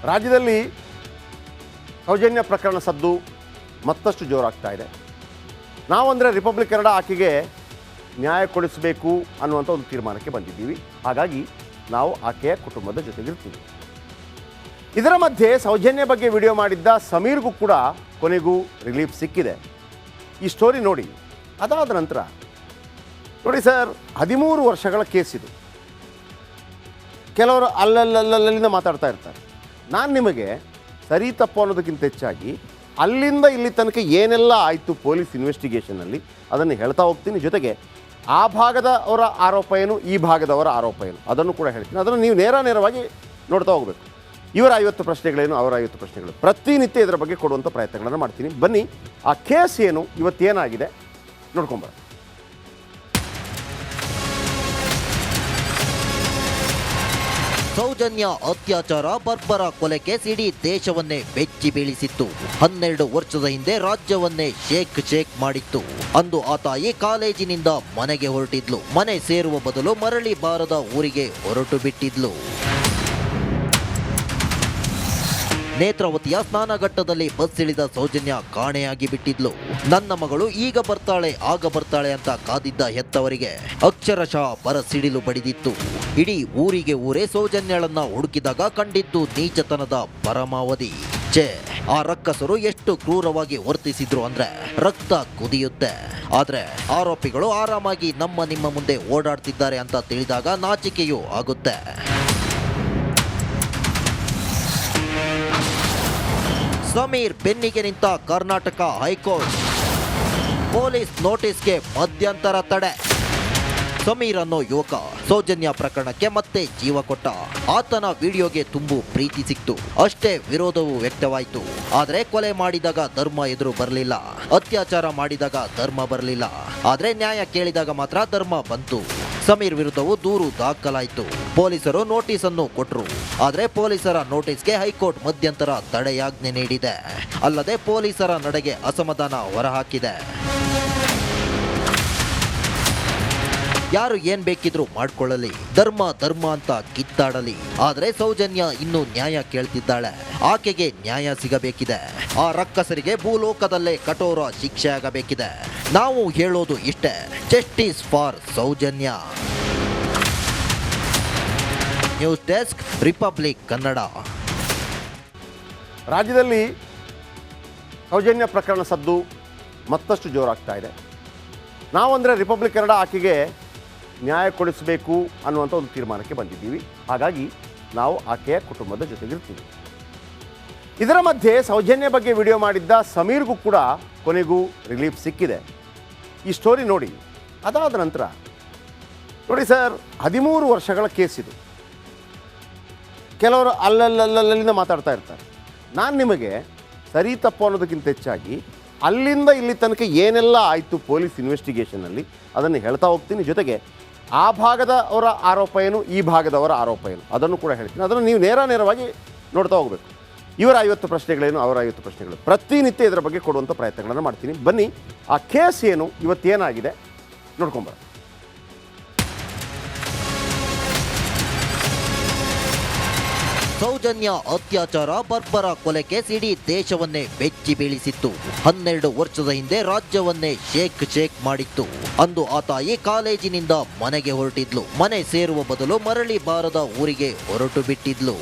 ರಾಜ್ಯದಲ್ಲಿ ಸೌಜನ್ಯ ಪ್ರಕರಣ ಸದ್ದು ಮತ್ತಷ್ಟು ಜೋರಾಗ್ತಾ ಇದೆ. ನಾವಂದರೆ ರಿಪಬ್ಲಿಕ್ ಕನ್ನಡ ಆಕೆಗೆ ನ್ಯಾಯ ಕೊಡಿಸಬೇಕು ಅನ್ನುವಂಥ ಒಂದು ತೀರ್ಮಾನಕ್ಕೆ ಬಂದಿದ್ದೀವಿ. ಹಾಗಾಗಿ ನಾವು ಆಕೆಯ ಕುಟುಂಬದ ಜೊತೆಗಿರ್ತೀವಿ. ಇದರ ಮಧ್ಯೆ ಸೌಜನ್ಯ ಬಗ್ಗೆ ವಿಡಿಯೋ ಮಾಡಿದ್ದ ಸಮೀರ್ಗೂ ಕೂಡ ಕೊನೆಗೂ ರಿಲೀಫ್ ಸಿಕ್ಕಿದೆ. ಈ ಸ್ಟೋರಿ ನೋಡಿ. ಅದಾದ ನಂತರ ನೋಡಿ ಸರ್, 13 ವರ್ಷಗಳ ಕೇಸ್ ಇದು. ಕೆಲವರು ಅಲ್ಲಲ್ಲಿಂದ ಮಾತಾಡ್ತಾ ಇರ್ತಾರೆ. ನಾನು ನಿಮಗೆ ಸರಿ ತಪ್ಪು ಅನ್ನೋದಕ್ಕಿಂತ ಹೆಚ್ಚಾಗಿ ಅಲ್ಲಿಂದ ಇಲ್ಲಿ ತನಕ ಏನೆಲ್ಲ ಆಯಿತು ಪೊಲೀಸ್ ಇನ್ವೆಸ್ಟಿಗೇಷನಲ್ಲಿ ಅದನ್ನು ಹೇಳ್ತಾ ಹೋಗ್ತೀನಿ. ಜೊತೆಗೆ ಆ ಭಾಗದವರ ಆರೋಪ ಏನು, ಈ ಭಾಗದವರ ಆರೋಪ ಏನು ಅದನ್ನು ಕೂಡ ಹೇಳ್ತೀನಿ. ಅದನ್ನು ನೀವು ನೇರವಾಗಿ ನೋಡ್ತಾ ಹೋಗಬೇಕು. ಇವರ 50 ಪ್ರಶ್ನೆಗಳೇನು, ಅವರ 50 ಪ್ರಶ್ನೆಗಳು, ಪ್ರತಿನಿತ್ಯ ಇದರ ಬಗ್ಗೆ ಕೊಡುವಂಥ ಪ್ರಯತ್ನಗಳನ್ನು ಮಾಡ್ತೀನಿ. ಬನ್ನಿ, ಆ ಕೇಸ್ ಏನು, ಇವತ್ತೇನಾಗಿದೆ ನೋಡ್ಕೊಂಬರ. ಸೌಜನ್ಯ ಅತ್ಯಾಚಾರ ಬರ್ಬರ ಕೊಲೆ ಕೇಸ್ ಇಡೀ ದೇಶವನ್ನೇ ಬೆಚ್ಚಿ ಬೀಳಿಸಿತ್ತು. 12 ವರ್ಷದ ಹಿಂದೆ ರಾಜ್ಯವನ್ನೇ ಶೇಕ್ ಮಾಡಿತ್ತು. ಅಂದು ಆ ತಾಯಿ ಕಾಲೇಜಿನಿಂದ ಮನೆಗೆ ಹೊರಟಿದ್ಲು. ಮನೆ ಸೇರುವ ಬದಲು ಮರಳಿ ಬಾರದ ಊರಿಗೆ ಹೊರಟು ಬಿಟ್ಟಿದ್ಲು. ನೇತ್ರಾವತಿಯ ಸ್ನಾನಘಟ್ಟದಲ್ಲಿ ಬಸ್ ಇಳಿದ ಸೌಜನ್ಯ ಕಾಣೆಯಾಗಿ ಬಿಟ್ಟಿದ್ಲು. ನನ್ನ ಮಗಳು ಈಗ ಬರ್ತಾಳೆ ಆಗ ಬರ್ತಾಳೆ ಅಂತ ಕಾದಿದ್ದ ಹೆತ್ತವರಿಗೆ ಅಕ್ಷರಶಃ ಬರಸಿಡಿಲು ಬಡಿದಿತ್ತು. ಇಡೀ ಊರಿಗೆ ಊರೇ ಸೌಜನ್ಯಳನ್ನ ಹುಡುಕಿದಾಗ ಕಂಡಿದ್ದು ನೀಚತನದ ಪರಮಾವಧಿ. ಆ ರಕ್ಕಸರು ಎಷ್ಟು ಕ್ರೂರವಾಗಿ ವರ್ತಿಸಿದ್ರು ಅಂದ್ರೆ ರಕ್ತ ಕುದಿಯುತ್ತೆ. ಆದ್ರೆ ಆರೋಪಿಗಳು ಆರಾಮಾಗಿ ನಿಮ್ಮ ಮುಂದೆ ಓಡಾಡ್ತಿದ್ದಾರೆ ಅಂತ ತಿಳಿದಾಗ ನಾಚಿಕೆಯೂ ಆಗುತ್ತೆ. ಸಮೀರ್ ಬೆನ್ನಿಗೆ ನಿಂತ ಕರ್ನಾಟಕ ಹೈಕೋರ್ಟ್. ಪೊಲೀಸ್ ನೋಟಿಸ್ಗೆ ಮಧ್ಯಂತರ ತಡೆ. ಸಮೀರ್ ಅನ್ನೋ ಯುವಕ ಸೌಜನ್ಯ ಪ್ರಕರಣಕ್ಕೆ ಮತ್ತೆ ಜೀವ ಕೊಟ್ಟ. ಆತನ ವಿಡಿಯೋಗೆ ತುಂಬು ಪ್ರೀತಿ ಸಿಕ್ತು, ಅಷ್ಟೇ ವಿರೋಧವೂ ವ್ಯಕ್ತವಾಯಿತು. ಆದ್ರೆ ಕೊಲೆ ಮಾಡಿದಾಗ ಧರ್ಮ ಎದುರು ಬರಲಿಲ್ಲ, ಅತ್ಯಾಚಾರ ಮಾಡಿದಾಗ ಧರ್ಮ ಬರಲಿಲ್ಲ. ಆದ್ರೆ ನ್ಯಾಯ ಕೇಳಿದಾಗ ಮಾತ್ರ ಧರ್ಮ ಬಂತು. ಸಮೀರ್ ವಿರುದ್ಧವೂ ದೂರು ದಾಖಲಾಯಿತು. ಪೊಲೀಸರು ನೋಟಿಸ್ ಅನ್ನು ಕೊಟ್ಟರು. ಆದ್ರೆ ಪೊಲೀಸರ ನೋಟಿಸ್ಗೆ ಹೈಕೋರ್ಟ್ ಮಧ್ಯಂತರ ತಡೆಯಾಜ್ಞೆ ನೀಡಿದೆ. ಅಲ್ಲದೆ ಪೊಲೀಸರ ನಡೆಗೆ ಅಸಮಾಧಾನ ಹೊರಹಾಕಿದೆ. ಯಾರು ಏನ್ ಬೇಕಿದ್ರು ಮಾಡ್ಕೊಳ್ಳಲಿ, ಧರ್ಮ ಅಂತ ಕಿತ್ತಾಡಲಿ. ಆದ್ರೆ ಸೌಜನ್ಯ ಇನ್ನೂ ನ್ಯಾಯ ಕೇಳ್ತಿದ್ದಾಳೆ. ಆಕೆಗೆ ನ್ಯಾಯ ಸಿಗಬೇಕಿದೆ. ಆ ರಕ್ಕಸರಿಗೆ ಭೂಲೋಕದಲ್ಲೇ ಕಠೋರ ಶಿಕ್ಷೆ ಆಗಬೇಕಿದೆ. ನಾವು ಹೇಳೋದು ಇಷ್ಟೇ, justice for Sowjanya. News desk, republic Kannada. ರಾಜ್ಯದಲ್ಲಿ ಸೌಜನ್ಯ ಪ್ರಕರಣ ಸದ್ದು ಮತ್ತಷ್ಟು ಜೋರಾಗ್ತಾ ಇದೆ. ನಾವಂದರೆ ರಿಪಬ್ಲಿಕ್ ಕನ್ನಡ ಆಕೆಗೆ ನ್ಯಾಯ ಕೊಡಿಸಬೇಕು ಅನ್ನುವಂಥ ಒಂದು ತೀರ್ಮಾನಕ್ಕೆ ಬಂದಿದ್ದೀವಿ. ಹಾಗಾಗಿ ನಾವು ಆಕೆಯ ಕುಟುಂಬದ ಜೊತೆಗಿರ್ತೀವಿ. ಇದರ ಮಧ್ಯೆ ಸೌಜನ್ಯ ಬಗ್ಗೆ ವಿಡಿಯೋ ಮಾಡಿದ್ದ ಸಮೀರ್ಗೂ ಕೂಡ ಕೊನೆಗೂ ರಿಲೀಫ್ ಸಿಕ್ಕಿದೆ. ಈ ಸ್ಟೋರಿ ನೋಡಿ. ಅದಾದ ನಂತರ ನೋಡಿ ಸರ್, 13 ವರ್ಷಗಳ ಕೇಸ್ ಇದು. ಕೆಲವರು ಅಲ್ಲಲ್ಲಿಂದ ಮಾತಾಡ್ತಾ ಇರ್ತಾರೆ. ನಾನು ನಿಮಗೆ ಸರಿ ತಪ್ಪು ಅನ್ನೋದಕ್ಕಿಂತ ಹೆಚ್ಚಾಗಿ ಅಲ್ಲಿಂದ ಇಲ್ಲಿ ತನಕ ಏನೆಲ್ಲ ಆಯಿತು ಪೊಲೀಸ್ ಇನ್ವೆಸ್ಟಿಗೇಷನಲ್ಲಿ ಅದನ್ನು ಹೇಳ್ತಾ ಹೋಗ್ತೀನಿ. ಜೊತೆಗೆ ಆ ಭಾಗದವರ ಆರೋಪ ಏನು, ಈ ಭಾಗದವರ ಆರೋಪ ಏನು ಅದನ್ನು ಕೂಡ ಹೇಳ್ತೀನಿ. ಅದನ್ನು ನೀವು ನೇರವಾಗಿ ನೋಡ್ತಾ ಹೋಗಬೇಕು. ಇವರ 50 ಪ್ರಶ್ನೆಗಳೇನು, ಅವರ 50 ಪ್ರಶ್ನೆಗಳು, ಪ್ರತಿನಿತ್ಯ ಇದರ ಬಗ್ಗೆ ಕೊಡುವಂಥ ಪ್ರಯತ್ನಗಳನ್ನು ಮಾಡ್ತೀನಿ. ಬನ್ನಿ, ಆ ಕೇಸ್ ಏನು, ಇವತ್ತೇನಾಗಿದೆ ನೋಡ್ಕೊಂಬರ. ಸೌಜನ್ಯ ಅತ್ಯಾಚಾರ ಬರ್ಬರ ಕೊಲೆ ಕೇಸ್ ಇಡೀ ದೇಶವನ್ನೇ ಬೆಚ್ಚಿ ಬೀಳಿಸಿತ್ತು. 12 ವರ್ಷದ ಹಿಂದೆ ರಾಜ್ಯವನ್ನೇ ಶೇಕ್ ಮಾಡಿತ್ತು. ಅಂದು ಆ ತಾಯಿ ಕಾಲೇಜಿನಿಂದ ಮನೆಗೆ ಹೊರಟಿದ್ಲು. ಮನೆ ಸೇರುವ ಬದಲು ಮರಳಿ ಬಾರದ ಊರಿಗೆ ಹೊರಟು ಬಿಟ್ಟಿದ್ಲು.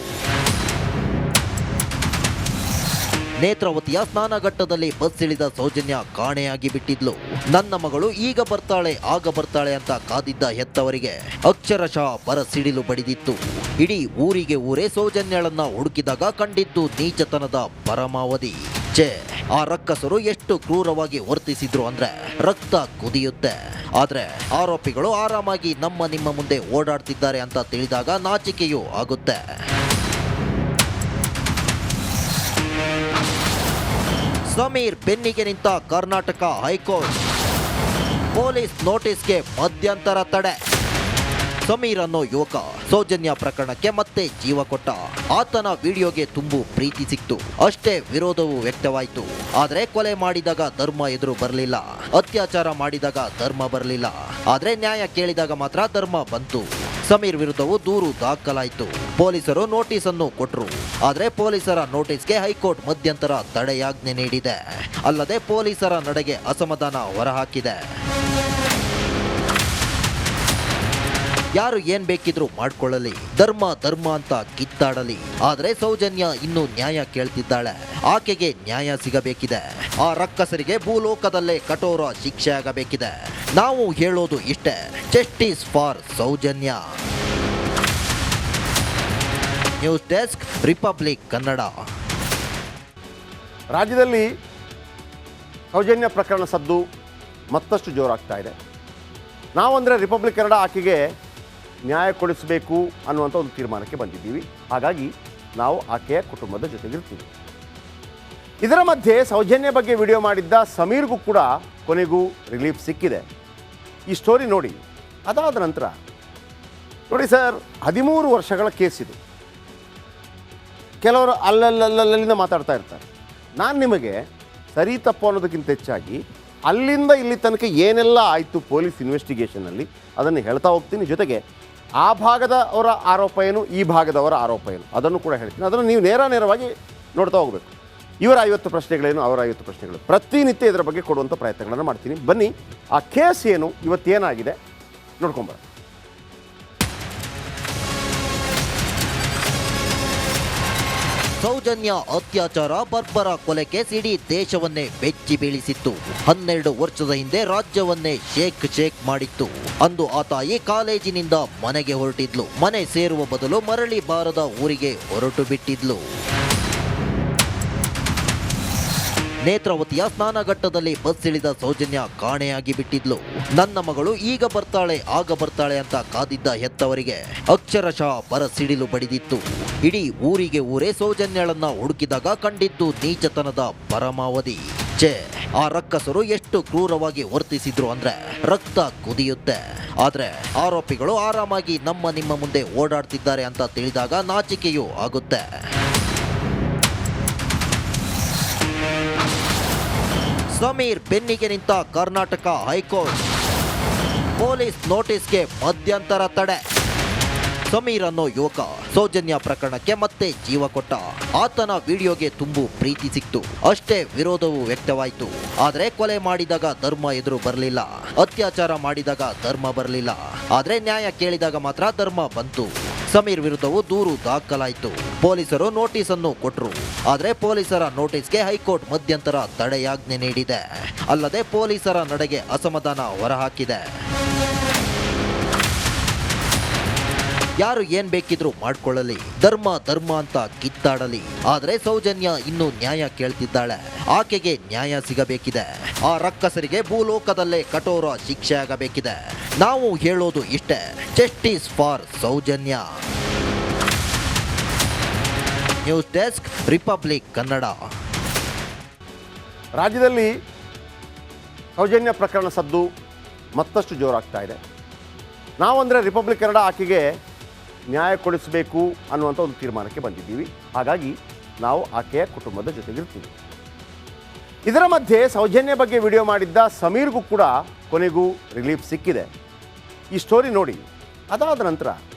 ನೇತ್ರಾವತಿಯ ಸ್ನಾನಘಟ್ಟದಲ್ಲಿ ಬಸ್ ಇಳಿದ ಸೌಜನ್ಯ ಕಾಣೆಯಾಗಿ ಬಿಟ್ಟಿದ್ಲು. ನನ್ನ ಮಗಳು ಈಗ ಬರ್ತಾಳೆ ಆಗ ಬರ್ತಾಳೆ ಅಂತ ಕಾದಿದ್ದ ಹೆತ್ತವರಿಗೆ ಅಕ್ಷರಶಃ ಬರಸಿಡಿಲು ಬಡಿದಿತ್ತು. ಇಡೀ ಊರಿಗೆ ಊರೇ ಸೌಜನ್ಯಳನ್ನ ಹುಡುಕಿದಾಗ ಕಂಡಿದ್ದು ನೀಚತನದ ಪರಮಾವಧಿ. ಆ ರಕ್ಕಸರು ಎಷ್ಟು ಕ್ರೂರವಾಗಿ ವರ್ತಿಸಿದ್ರು ಅಂದ್ರೆ ರಕ್ತ ಕುದಿಯುತ್ತೆ. ಆದ್ರೆ ಆರೋಪಿಗಳು ಆರಾಮಾಗಿ ನಿಮ್ಮ ಮುಂದೆ ಓಡಾಡ್ತಿದ್ದಾರೆ ಅಂತ ತಿಳಿದಾಗ ನಾಚಿಕೆಯೂ ಆಗುತ್ತೆ. ಸಮೀರ್ ಬೆನ್ನಿಗೆ ನಿಂತ ಕರ್ನಾಟಕ ಹೈಕೋರ್ಟ್. ಪೊಲೀಸ್ ನೋಟಿಸ್ಗೆ ಮಧ್ಯಂತರ ತಡೆ. ಸಮೀರ್ ಅನ್ನೋ ಯುವಕ ಸೌಜನ್ಯ ಪ್ರಕರಣಕ್ಕೆ ಮತ್ತೆ ಜೀವ ಕೊಟ್ಟ. ಆತನ ವಿಡಿಯೋಗೆ ತುಂಬು ಪ್ರೀತಿ ಸಿಕ್ತು, ಅಷ್ಟೇ ವಿರೋಧವೂ ವ್ಯಕ್ತವಾಯಿತು. ಆದ್ರೆ ಕೊಲೆ ಮಾಡಿದಾಗ ಧರ್ಮ ಎದುರು ಬರಲಿಲ್ಲ, ಅತ್ಯಾಚಾರ ಮಾಡಿದಾಗ ಧರ್ಮ ಬರಲಿಲ್ಲ. ಆದ್ರೆ ನ್ಯಾಯ ಕೇಳಿದಾಗ ಮಾತ್ರ ಧರ್ಮ ಬಂತು. ಸಮೀರ್ ವಿರುದ್ಧವೂ ದೂರು ದಾಖಲಾಯಿತು. ಪೊಲೀಸರು ನೋಟಿಸ್ ಅನ್ನು ಕೊಟ್ಟರು. ಆದರೆ ಪೊಲೀಸರ ನೋಟಿಸ್ಗೆ ಹೈಕೋರ್ಟ್ ಮಧ್ಯಂತರ ತಡೆಯಾಜ್ಞೆ ನೀಡಿದೆ. ಅಲ್ಲದೆ ಪೊಲೀಸರ ನಡೆಗೆ ಅಸಮಾಧಾನ ಹೊರಹಾಕಿದೆ. ಯಾರು ಏನ್ ಬೇಕಿದ್ರು ಮಾಡ್ಕೊಳ್ಳಲಿ, ಧರ್ಮ ಅಂತ ಕಿತ್ತಾಡಲಿ. ಆದ್ರೆ ಸೌಜನ್ಯ ಇನ್ನೂ ನ್ಯಾಯ ಕೇಳ್ತಿದ್ದಾಳೆ. ಆಕೆಗೆ ನ್ಯಾಯ ಸಿಗಬೇಕಿದೆ. ಆ ರಕ್ಕಸರಿಗೆ ಭೂಲೋಕದಲ್ಲೇ ಕಠೋರ ಶಿಕ್ಷೆ ಆಗಬೇಕಿದೆ. ನಾವು ಹೇಳೋದು ಇಷ್ಟೇ, justice for Sowjanya. News desk, republic Kannada. ರಾಜ್ಯದಲ್ಲಿ ಸೌಜನ್ಯ ಪ್ರಕರಣ ಸದ್ದು ಮತ್ತಷ್ಟು ಜೋರಾಗ್ತಾ ಇದೆ. ನಾವಂದರೆ ರಿಪಬ್ಲಿಕ್ ಕನ್ನಡ ಆಕೆಗೆ ನ್ಯಾಯ ಕೊಡಿಸಬೇಕು ಅನ್ನುವಂಥ ಒಂದು ತೀರ್ಮಾನಕ್ಕೆ ಬಂದಿದ್ದೀವಿ. ಹಾಗಾಗಿ ನಾವು ಆಕೆಯ ಕುಟುಂಬದ ಜೊತೆಗಿರ್ತೀವಿ. ಇದರ ಮಧ್ಯೆ ಸೌಜನ್ಯ ಬಗ್ಗೆ ವಿಡಿಯೋ ಮಾಡಿದ್ದ ಸಮೀರ್ಗೂ ಕೂಡ ಕೊನೆಗೂ ರಿಲೀಫ್ ಸಿಕ್ಕಿದೆ. ಈ ಸ್ಟೋರಿ ನೋಡಿ. ಅದಾದ ನಂತರ ನೋಡಿ ಸರ್, 13 ವರ್ಷಗಳ ಕೇಸ್ ಇದು. ಕೆಲವರು ಅಲ್ಲಲ್ಲಿಂದ ಮಾತಾಡ್ತಾ ಇರ್ತಾರೆ. ನಾನು ನಿಮಗೆ ಸರಿ ತಪ್ಪು ಅನ್ನೋದಕ್ಕಿಂತ ಹೆಚ್ಚಾಗಿ ಅಲ್ಲಿಂದ ಇಲ್ಲಿ ತನಕ ಏನೆಲ್ಲ ಆಯಿತು ಪೊಲೀಸ್ ಇನ್ವೆಸ್ಟಿಗೇಷನಲ್ಲಿ ಅದನ್ನು ಹೇಳ್ತಾ ಹೋಗ್ತೀನಿ. ಜೊತೆಗೆ ಆ ಭಾಗದವರ ಆರೋಪ ಏನು, ಈ ಭಾಗದವರ ಆರೋಪ ಏನು ಅದನ್ನು ಕೂಡ ಹೇಳ್ತೀನಿ. ಅದನ್ನು ನೀವು ನೇರವಾಗಿ ನೋಡ್ತಾ ಹೋಗಬೇಕು. ಇವರ 50 ಪ್ರಶ್ನೆಗಳೇನು, ಅವರ 50 ಪ್ರಶ್ನೆಗಳು, ಪ್ರತಿನಿತ್ಯ ಇದರ ಬಗ್ಗೆ ಕೊಡುವಂಥ ಪ್ರಯತ್ನಗಳನ್ನು ಮಾಡ್ತೀನಿ. ಬನ್ನಿ, ಆ ಕೇಸ್ ಏನು, ಇವತ್ತೇನಾಗಿದೆ ನೋಡ್ಕೊಂಬರ. ಸೌಜನ್ಯ ಅತ್ಯಾಚಾರ ಬರ್ಬರ ಕೊಲೆ ಕೇಸ್ ಇಡೀ ದೇಶವನ್ನೇ ಬೆಚ್ಚಿ ಬೀಳಿಸಿತ್ತು. 12 ವರ್ಷದ ಹಿಂದೆ ರಾಜ್ಯವನ್ನೇ ಶೇಕ್ ಮಾಡಿತ್ತು. ಅಂದು ಆ ತಾಯಿ ಕಾಲೇಜಿನಿಂದ ಮನೆಗೆ ಹೊರಟಿದ್ಲು. ಮನೆ ಸೇರುವ ಬದಲು ಮರಳಿ ಬಾರದ ಊರಿಗೆ ಹೊರಟು ಬಿಟ್ಟಿದ್ಲು. ನೇತ್ರಾವತಿಯ ಸ್ನಾನಘಟ್ಟದಲ್ಲಿ ಬಸ್ ಇಳಿದ ಸೌಜನ್ಯ ಕಾಣೆಯಾಗಿ ಬಿಟ್ಟಿದ್ಲು. ನನ್ನ ಮಗಳು ಈಗ ಬರ್ತಾಳೆ ಆಗ ಬರ್ತಾಳೆ ಅಂತ ಕಾದಿದ್ದ ಹೆತ್ತವರಿಗೆ ಅಕ್ಷರಶಃ ಬರಸಿಡಿಲು ಬಡಿದಿತ್ತು. ಇಡೀ ಊರೇ ಸೌಜನ್ಯಳನ್ನ ಹುಡುಕಿದಾಗ ಕಂಡಿದ್ದು ನೀಚತನದ ಪರಮಾವಧಿ. ಆ ರಕ್ಕಸರು ಎಷ್ಟು ಕ್ರೂರವಾಗಿ ವರ್ತಿಸಿದ್ರು ಅಂದ್ರೆ ರಕ್ತ ಕುದಿಯುತ್ತೆ. ಆದ್ರೆ ಆರೋಪಿಗಳು ಆರಾಮಾಗಿ ನಿಮ್ಮ ಮುಂದೆ ಓಡಾಡ್ತಿದ್ದಾರೆ ಅಂತ ತಿಳಿದಾಗ ನಾಚಿಕೆಯೂ ಆಗುತ್ತೆ. ಸಮೀರ್ ಬೆನ್ನಿಗೆ ನಿಂತ ಕರ್ನಾಟಕ ಹೈಕೋರ್ಟ್. ಪೊಲೀಸ್ ನೋಟಿಸ್ಗೆ ಮಧ್ಯಂತರ ತಡೆ. ಸಮೀರ್ ಅನ್ನೋ ಯುವಕ ಸೌಜನ್ಯ ಪ್ರಕರಣಕ್ಕೆ ಮತ್ತೆ ಜೀವ ಕೊಟ್ಟ. ಆತನ ವಿಡಿಯೋಗೆ ತುಂಬು ಪ್ರೀತಿ ಸಿಕ್ತು, ಅಷ್ಟೇ ವಿರೋಧವೂ ವ್ಯಕ್ತವಾಯಿತು. ಆದ್ರೆ ಕೊಲೆ ಮಾಡಿದಾಗ ಧರ್ಮ ಎದುರು ಬರಲಿಲ್ಲ, ಅತ್ಯಾಚಾರ ಮಾಡಿದಾಗ ಧರ್ಮ ಬರಲಿಲ್ಲ. ಆದ್ರೆ ನ್ಯಾಯ ಕೇಳಿದಾಗ ಮಾತ್ರ ಧರ್ಮ ಬಂತು. ಸಮೀರ್ ವಿರುದ್ಧವೂ ದೂರು ದಾಖಲಾಯಿತು. ಪೊಲೀಸರು ನೋಟಿಸ್ ಅನ್ನು ಕೊಟ್ಟರು. ಆದ್ರೆ ಪೊಲೀಸರ ನೋಟಿಸ್ಗೆ ಹೈಕೋರ್ಟ್ ಮಧ್ಯಂತರ ತಡೆಯಾಜ್ಞೆ ನೀಡಿದೆ. ಅಲ್ಲದೆ ಪೊಲೀಸರ ನಡೆಗೆ ಅಸಮಾಧಾನ ಹೊರಹಾಕಿದೆ. ಯಾರು ಏನ್ ಬೇಕಿದ್ರು ಮಾಡ್ಕೊಳ್ಳಲಿ, ಧರ್ಮ ಅಂತ ಕಿತ್ತಾಡಲಿ. ಆದ್ರೆ ಸೌಜನ್ಯ ಇನ್ನೂ ನ್ಯಾಯ ಕೇಳ್ತಿದ್ದಾಳೆ. ಆಕೆಗೆ ನ್ಯಾಯ ಸಿಗಬೇಕಿದೆ. ಆ ರಕ್ಕಸರಿಗೆ ಭೂಲೋಕದಲ್ಲೇ ಕಠೋರ ಶಿಕ್ಷೆ ಆಗಬೇಕಿದೆ. ನಾವು ಹೇಳೋದು ಇಷ್ಟೇ, justice for Sowjanya. News desk, republic Kannada. ರಾಜ್ಯದಲ್ಲಿ ಸೌಜನ್ಯ ಪ್ರಕರಣ ಸದ್ದು ಮತ್ತಷ್ಟು ಜೋರಾಗ್ತಾ ಇದೆ. ನಾವಂದರೆ ರಿಪಬ್ಲಿಕ್ ಕನ್ನಡ ಆಕೆಗೆ ನ್ಯಾಯ ಕೊಡಿಸಬೇಕು ಅನ್ನುವಂಥ ಒಂದು ತೀರ್ಮಾನಕ್ಕೆ ಬಂದಿದ್ದೀವಿ. ಹಾಗಾಗಿ ನಾವು ಆಕೆಯ ಕುಟುಂಬದ ಜೊತೆಗಿರ್ತೀವಿ. ಇದರ ಮಧ್ಯೆ ಸೌಜನ್ಯ ಬಗ್ಗೆ ವಿಡಿಯೋ ಮಾಡಿದ್ದ ಸಮೀರ್ಗೂ ಕೂಡ ಕೊನೆಗೂ ರಿಲೀಫ್ ಸಿಕ್ಕಿದೆ. ಈ ಸ್ಟೋರಿ ನೋಡಿ. ಅದಾದ ನಂತರ